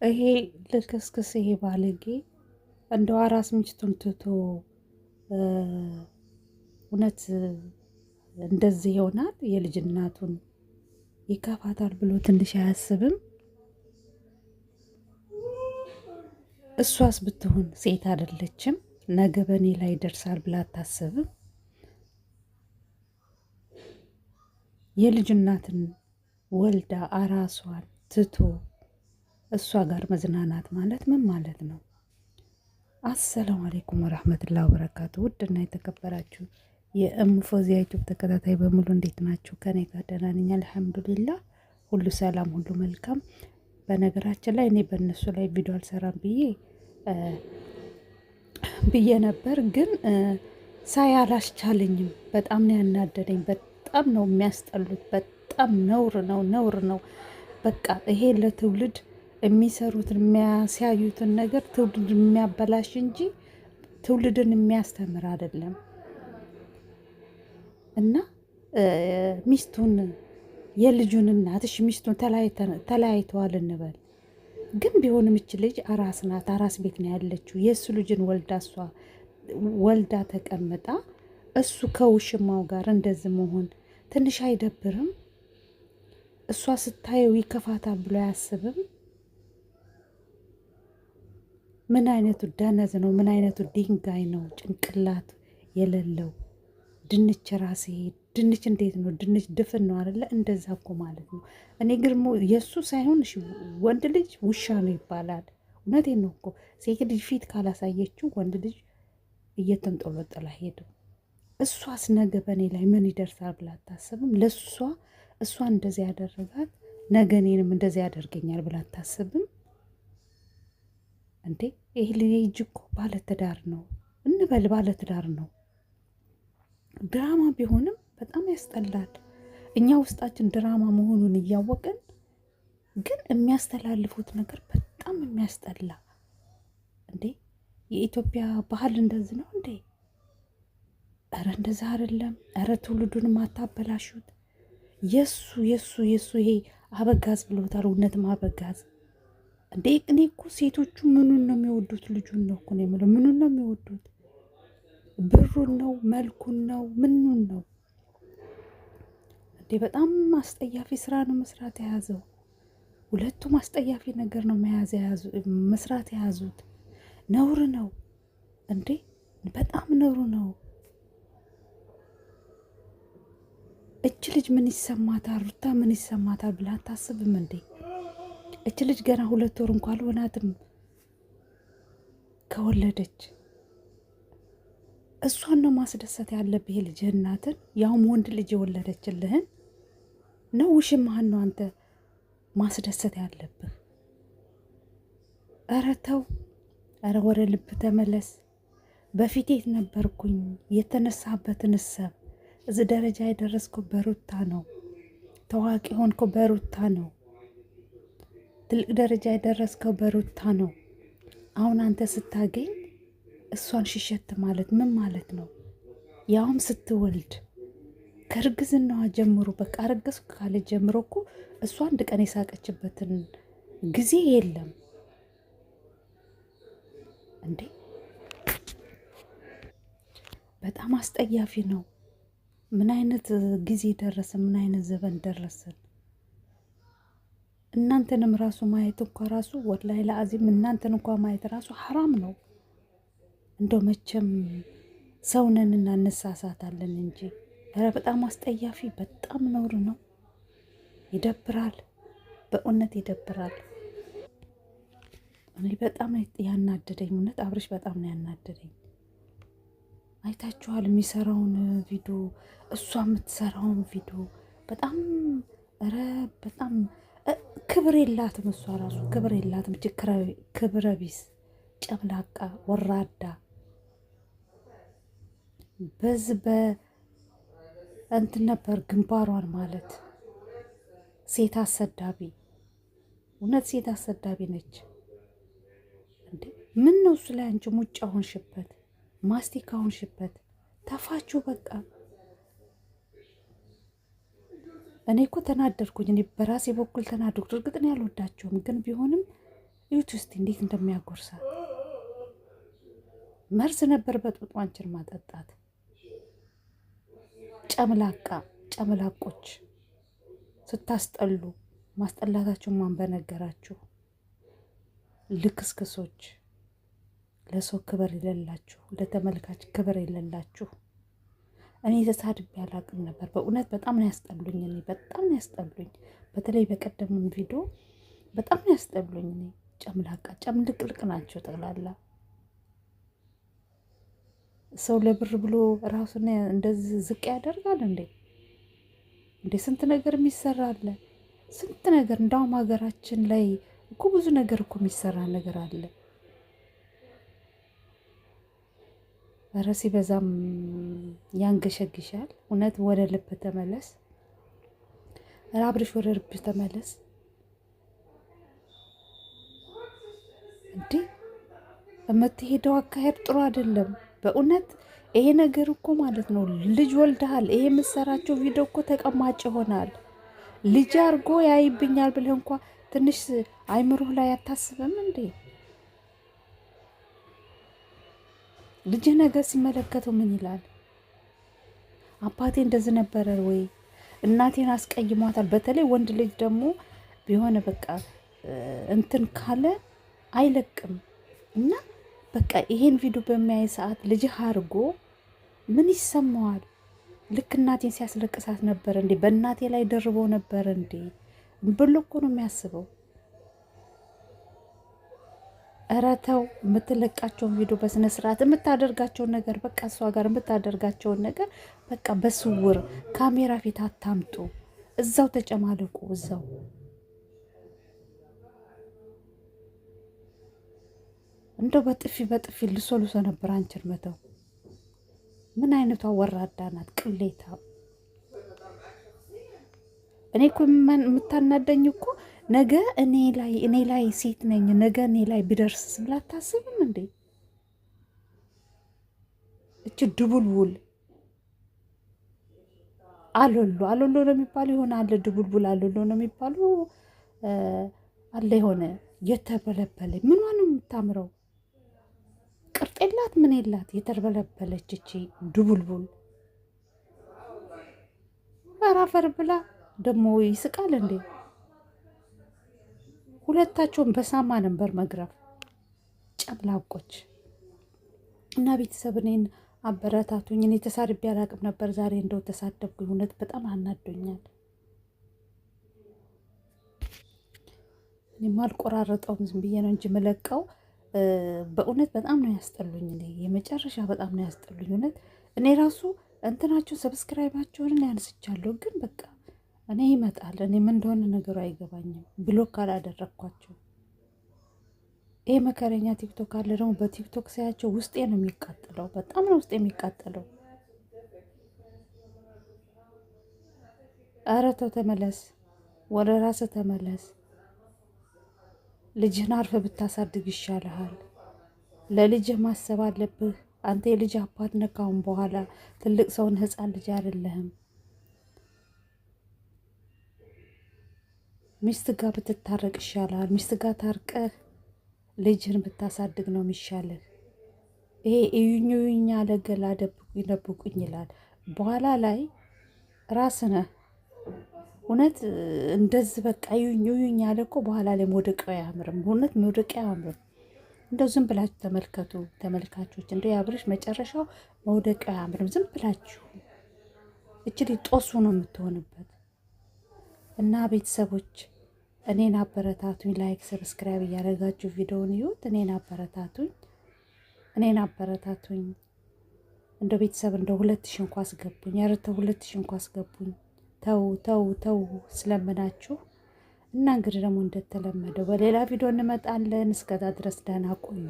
ይሄ ልክስክስ ይሄ ባለጌ እንደው አራስ ሚስቱን ትቶ እውነት እንደዚህ ይሆናል? የልጅ እናቱን ይከፋታል ብሎ ትንሽ አያስብም? እሷስ ብትሆን ሴት አይደለችም? ነገ በእኔ ላይ ይደርሳል ብላ አታስብም? የልጅ እናትን ወልዳ አራሷን ትቶ እሷ ጋር መዝናናት ማለት ምን ማለት ነው? አሰላሙ አሌይኩም ወረህመቱላሂ ወበረካቱ። ውድና የተከበራችሁ የእሙ ፎዚያ ዩቱብ ተከታታይ በሙሉ እንዴት ናችሁ? ከኔ ጋር ደህና ነኝ አልሐምዱሊላህ። ሁሉ ሰላም፣ ሁሉ መልካም። በነገራችን ላይ እኔ በእነሱ ላይ ቪዲዮ አልሰራም ብዬ ነበር፣ ግን ሳይ አላስቻለኝም። በጣም ነው ያናደደኝ። በጣም ነው የሚያስጠሉት። በጣም ነውር ነው። በቃ ይሄ ለትውልድ የሚሰሩትን የሚያሳዩትን ነገር ትውልድ የሚያበላሽ እንጂ ትውልድን የሚያስተምር አይደለም። እና ሚስቱን የልጁን እናትሽ ሚስቱን ተለያይተዋል እንበል፣ ግን ቢሆንም እች ልጅ አራስ ናት። አራስ ቤት ነው ያለችው። የእሱ ልጅን ወልዳ እሷ ወልዳ ተቀምጣ እሱ ከውሽማው ጋር እንደዚህ መሆን ትንሽ አይደብርም? እሷ ስታየው ይከፋታል ብሎ አያስብም? ምን አይነቱ ደነዝ ነው? ምን አይነቱ ድንጋይ ነው? ጭንቅላት የሌለው ድንች ራሴ ድንች እንዴት ነው? ድንች ድፍን ነው አይደለ? እንደዛ እኮ ማለት ነው። እኔ ግርሞ የእሱ ሳይሆን ወንድ ልጅ ውሻ ነው ይባላል። እውነቴን ነው እኮ ሴት ልጅ ፊት ካላሳየችው ወንድ ልጅ እየተንጠለጠለ ሄደው። እሷስ ነገ በእኔ ላይ ምን ይደርሳል ብላ አታስብም? ለእሷ እሷን እንደዚህ ያደረጋት ነገ እኔንም እንደዚህ ያደርገኛል ብላ አታስብም እንዴ? ይህ ልጅ እኮ ባለትዳር ነው እንበል፣ ባለትዳር ነው። ድራማ ቢሆንም በጣም ያስጠላል። እኛ ውስጣችን ድራማ መሆኑን እያወቅን ግን የሚያስተላልፉት ነገር በጣም የሚያስጠላ። እንዴ የኢትዮጵያ ባህል እንደዚህ ነው እንዴ? እረ እንደዛ አይደለም። እረ ትውልዱንም አታበላሹት። የሱ ይሄ አበጋዝ ብሎታል። እውነትም አበጋዝ እንዴ! እኔ እኮ ሴቶቹ ምኑን ነው የሚወዱት? ልጁን ነው እኮ ነው የምለው። ምኑን ነው የሚወዱት? ብሩን ነው? መልኩን ነው? ምኑን ነው እንዴ? በጣም አስጠያፊ ስራ ነው መስራት የያዘው። ሁለቱም አስጠያፊ ነገር ነው መስራት የያዙት። ነውር ነው እንዴ! በጣም ነውር ነው። እች ልጅ ምን ይሰማታል? ሩታ ምን ይሰማታል ብላ አታስብም እንዴ? እች ልጅ ገና 2 ወር እንኳን አልሆናትም ከወለደች። እሷን ነው ማስደሰት ያለብህ የልጅ እናትን፣ ያውም ወንድ ልጅ የወለደችልህን ነው። ውሽማህን ነው አንተ ማስደሰት ያለብህ። ኧረ ተው፣ ኧረ ወደ ልብ ተመለስ። በፊት የት ነበርኩኝ? የተነሳበትን እሰብ። እዚህ ደረጃ የደረስከው በሩታ ነው። ታዋቂ ሆንከው በሩታ ነው። ትልቅ ደረጃ የደረስከው በሩታ ነው። አሁን አንተ ስታገኝ እሷን ሽሸት ማለት ምን ማለት ነው? ያውም ስትወልድ ከእርግዝናዋ ጀምሮ በቃ አረገዝኩ ካለ ጀምሮ እኮ እሷ አንድ ቀን የሳቀችበትን ጊዜ የለም እንዴ! በጣም አስጠያፊ ነው። ምን አይነት ጊዜ ደረሰ? ምን አይነት ዘመን ደረሰን? እናንተንም ራሱ ማየት እንኳ ራሱ ወላሂ ለአዚም እናንተን እንኳ ማየት ራሱ ሐራም ነው። እንደው መቼም ሰውነንና እንሳሳታለን እንጂ ኧረ በጣም አስጠያፊ፣ በጣም ነውር ነው። ይደብራል፣ በእውነት ይደብራል። እኔ በጣም ያናደደኝ እውነት አብርሽ በጣም ነው ያናደደኝ። አይታችኋል የሚሰራውን ቪዲዮ፣ እሷ የምትሰራውን ቪዲዮ። በጣም ኧረ በጣም ክብር የላትም። እሷ ራሱ ክብር የላትም። ክብረ ቢስ፣ ጨምላቃ፣ ወራዳ በዚህ እንትን ነበር ግንባሯን ማለት ሴት አሰዳቢ። እውነት ሴት አሰዳቢ ነች እንዴ! ምን ነው እሱ ላይ አንቺ ሙጫ ሆንሽበት፣ ማስቲካ ሆንሽበት፣ ተፋችሁ በቃ። እኔ እኮ ተናደርኩኝ። እኔ በራሴ በኩል ተናደርኩ። እርግጥ ነው ያልወዳቸውም፣ ግን ቢሆንም እዩት እስቲ እንዴት እንደሚያጎርሳት። መርዝ ነበር በጥብጦ አንቺን ማጠጣት። ጨምላቆች ስታስጠሉ ማስጠላታችሁን ማን በነገራችሁ? ልክስክሶች፣ ለሰው ክብር የሌላችሁ፣ ለተመልካች ክብር የሌላችሁ። እኔ ተሳድቤ አላቅም ነበር በእውነት በጣም ነው ያስጠሉኝ። እኔ በጣም ነው ያስጠሉኝ። በተለይ በቀደሙን ቪዲዮ በጣም ነው ያስጠሉኝ። እኔ ጨምላቃ ጨምልቅልቅ ናቸው ጠቅላላ። ሰው ለብር ብሎ ራሱን እንደዚህ ዝቅ ያደርጋል እንዴ? ስንት ነገር የሚሰራ አለ፣ ስንት ነገር። እንዳውም ሀገራችን ላይ እኮ ብዙ ነገር እኮ የሚሰራ ነገር አለ። ኧረ ሲበዛም ያንገሸግሻል። እውነት ወደ ልብ ተመለስ። ኧረ አብርሽ ወደ ልብ ተመለስ። እንዴ የምትሄደው አካሄድ ጥሩ አይደለም በእውነት። ይሄ ነገር እኮ ማለት ነው ልጅ ወልደሃል። ይሄ የምትሰራቸው ቪዲዮ እኮ ተቀማጭ ይሆናል። ልጅ አድርጎ ያይብኛል ብለህ እንኳ ትንሽ አይምሮህ ላይ አታስብም እንዴ? ልጅህ ነገር ሲመለከተው ምን ይላል? አባቴ እንደዚህ ነበረ ወይ? እናቴን አስቀይሟታል። በተለይ ወንድ ልጅ ደግሞ ቢሆነ በቃ እንትን ካለ አይለቅም እና በቃ ይሄን ቪዲዮ በሚያይ ሰዓት ልጅህ አድርጎ ምን ይሰማዋል? ልክ እናቴን ሲያስለቅሳት ነበር እንዴ? በእናቴ ላይ ደርቦ ነበር እንዴ ብሎ እኮ ነው የሚያስበው። ኧረ ተው። የምትለቃቸውን ቪዲዮ በስነ ስርዓት የምታደርጋቸውን ነገር በቃ እሷ ጋር የምታደርጋቸውን ነገር በቃ በስውር ካሜራ ፊት አታምጡ። እዛው ተጨማልቁ። እዛው እንደው በጥፊ ልሶ ነበር አንቺን መተው። ምን አይነቷ ወራዳ ናት፣ ቅሌታ። እኔ እኮ የምታናደኝ እኮ ነገ እኔ ላይ ሴት ነኝ፣ ነገ እኔ ላይ ቢደርስ ብላ አታስብም እንዴ? እች ድቡልቡል አሎሎ ነው የሚባሉ የሆነ አለ፣ ድቡልቡል አሎሎ ነው የሚባሉ አለ፣ የሆነ የተበለበለ ምኗ ነው የምታምረው? ቅርጥ የላት ምን የላት የተበለበለች እቺ ድቡልቡል። አራፈር ብላ ደግሞ ይስቃል እንዴ? ሁለታቸውን በሳማ ነበር መግረፍ። ጨምላቆች እና ቤተሰብ እኔን አበረታቱኝ። እኔ ተሳድቤ አላቅም ነበር። ዛሬ እንደው ተሳደብኩኝ። እውነት በጣም አናዶኛል። እኔ አልቆራረጠውም፣ ዝም ብዬ ነው እንጂ መለቀው። በእውነት በጣም ነው ያስጠሉኝ። እኔ የመጨረሻ በጣም ነው ያስጠሉኝ። እውነት እኔ ራሱ እንትናቸው ሰብስክራይባቸውን ያንስቻለሁ፣ ግን በቃ እኔ ይመጣል። እኔ ምን እንደሆነ ነገሩ አይገባኝም። ብሎክ ካላደረግኳቸው ይሄ መከረኛ ቲክቶክ አለ ደግሞ በቲክቶክ ሳያቸው ውስጤ ነው የሚቃጠለው። በጣም ነው ውስጤ የሚቃጠለው። ኧረ ተው ተመለስ፣ ወደ ራስህ ተመለስ። ልጅህን አርፈ ብታሳድግ ይሻልሃል። ለልጅህ ማሰብ አለብህ። አንተ የልጅ አባት ነህ። ካሁን በኋላ ትልቅ ሰውን ህፃን ልጅ አይደለህም። ሚስት ጋር ብትታረቅ ይሻልሃል። ሚስት ጋር ታርቀህ ልጅህን ብታሳድግ ነው የሚሻልህ። ይሄ እዩኝ አለገላ ደብቁኝ ይላል። በኋላ ላይ ራስህ እውነት እንደዚህ በቃ እዩኝ ያለ እኮ በኋላ ላይ መውደቂያው አያምርም። እውነት መውደቂያው አያምርም። እንደው ዝም ብላችሁ ተመልከቱ ተመልካቾች። እንደው የአብርሽ መጨረሻው መውደቂያው አያምርም። ዝም ብላችሁ እችሊ ጦሱ ነው የምትሆንበት። እና ቤተሰቦች እኔን አበረታቱኝ። ላይክ ሰብስክራይብ እያደረጋችሁ ቪዲዮውን ይዩት። እኔን አበረታቱኝ። እንደው ቤተሰብ እንደው 2000 እንኳ አስገቡኝ። ኧረ ተው 2000 እንኳ አስገቡኝ። ተው ስለምናችሁ። እና እንግዲህ ደግሞ እንደተለመደው በሌላ ቪዲዮ እንመጣለን። እስከዛ ድረስ ደህና ቆዩ።